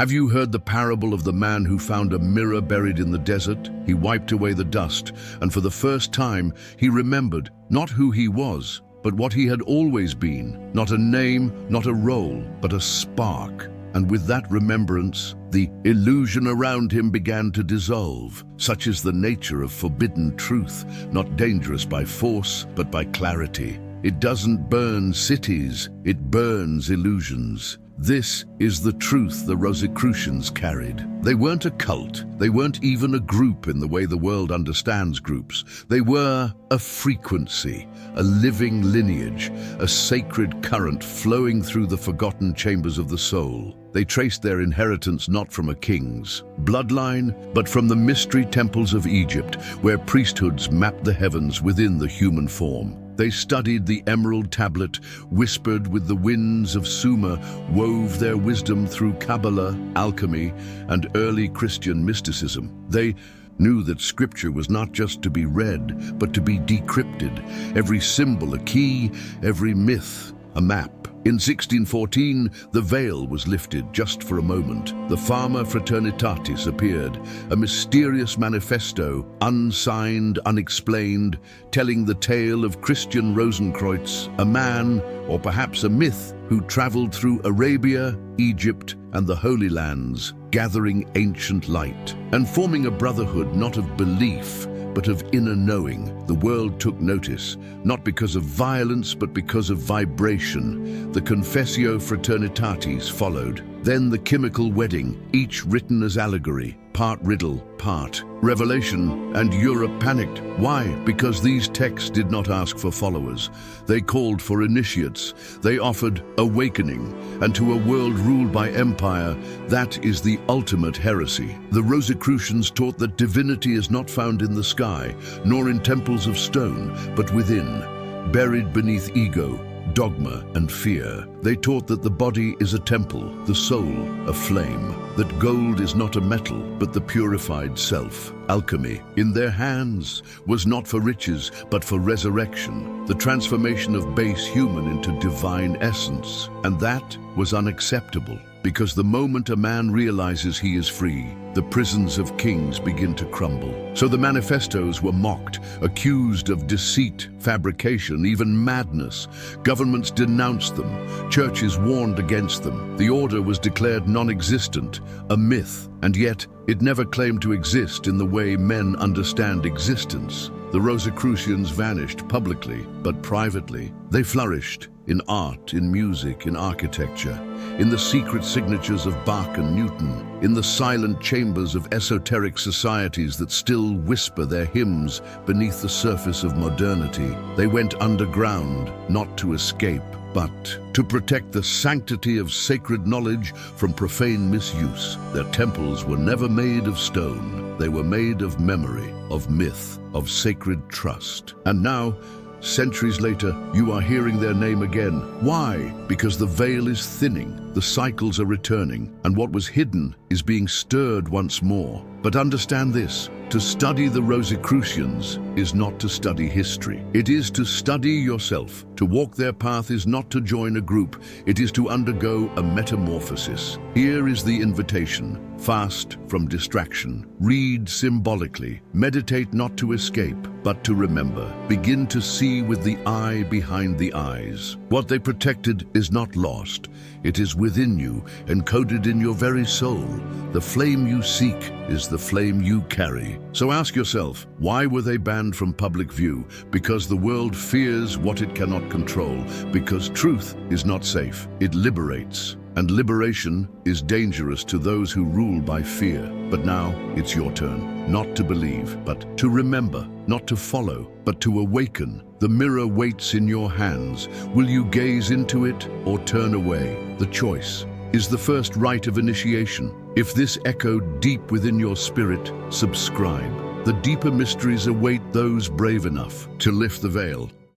Have you heard the parable of the man who found a mirror buried in the desert? He wiped away the dust, and for the first time, he remembered not who he was, but what he had always been. Not a name, not a role, but a spark. And with that remembrance, the illusion around him began to dissolve. Such is the nature of forbidden truth, not dangerous by force, but by clarity. It doesn't burn cities, it burns illusions. This is the truth the Rosicrucians carried. They weren't a cult. They weren't even a group in the way the world understands groups. They were a frequency, a living lineage, a sacred current flowing through the forgotten chambers of the soul. They traced their inheritance not from a king's bloodline, but from the mystery temples of Egypt, where priesthoods mapped the heavens within the human form. They studied the emerald tablet, whispered with the winds of Sumer, wove their wisdom through Kabbalah, alchemy, and early Christian mysticism. They knew that scripture was not just to be read, but to be decrypted. Every symbol a key, every myth a map. In 1614, the veil was lifted just for a moment. The Fama Fraternitatis appeared, a mysterious manifesto, unsigned, unexplained, telling the tale of Christian Rosenkreuz, a man, or perhaps a myth, who traveled through Arabia, Egypt, and the Holy Lands, gathering ancient light, and forming a brotherhood not of belief, but of inner knowing. The world took notice, not because of violence, but because of vibration. The Confessio Fraternitatis followed. Then the chemical wedding, each written as allegory, part riddle, part revelation, and Europe panicked. Why? Because these texts did not ask for followers. They called for initiates. They offered awakening, and to a world ruled by empire, that is the ultimate heresy. The Rosicrucians taught that divinity is not found in the sky, nor in temples of stone, but within, buried beneath ego, dogma, and fear. They taught that the body is a temple, the soul a flame, that gold is not a metal, but the purified self. Alchemy, in their hands, was not for riches, but for resurrection, the transformation of base human into divine essence. And that was unacceptable, because the moment a man realizes he is free, the prisons of kings begin to crumble. So the manifestos were mocked, accused of deceit, fabrication, even madness. Governments denounced them. Churches warned against them. The order was declared non-existent, a myth, and yet it never claimed to exist in the way men understand existence. The Rosicrucians vanished publicly, but privately. They flourished in art, in music, in architecture, in the secret signatures of Bach and Newton, in the silent chambers of esoteric societies that still whisper their hymns beneath the surface of modernity. They went underground, not to escape, but to protect the sanctity of sacred knowledge from profane misuse. Their temples were never made of stone. They were made of memory, of myth, of sacred trust. And now, centuries later, you are hearing their name again. Why? Because the veil is thinning, the cycles are returning, and what was hidden is being stirred once more. But understand this, to study the Rosicrucians is not to study history. It is to study yourself. To walk their path is not to join a group. It is to undergo a metamorphosis. Here is the invitation. Fast from distraction. Read symbolically. Meditate not to escape, but to remember. Begin to see with the eye behind the eyes. What they protected is not lost. It is within you, encoded in your very soul. The flame you seek is the flame you carry. So ask yourself, why were they banned from public view? Because the world fears what it cannot control. Because truth is not safe. It liberates. And liberation is dangerous to those who rule by fear. But now it's your turn, not to believe, but to remember, not to follow, but to awaken. The mirror waits in your hands. Will you gaze into it or turn away? The choice is the first rite of initiation. If this echoed deep within your spirit, subscribe. The deeper mysteries await those brave enough to lift the veil.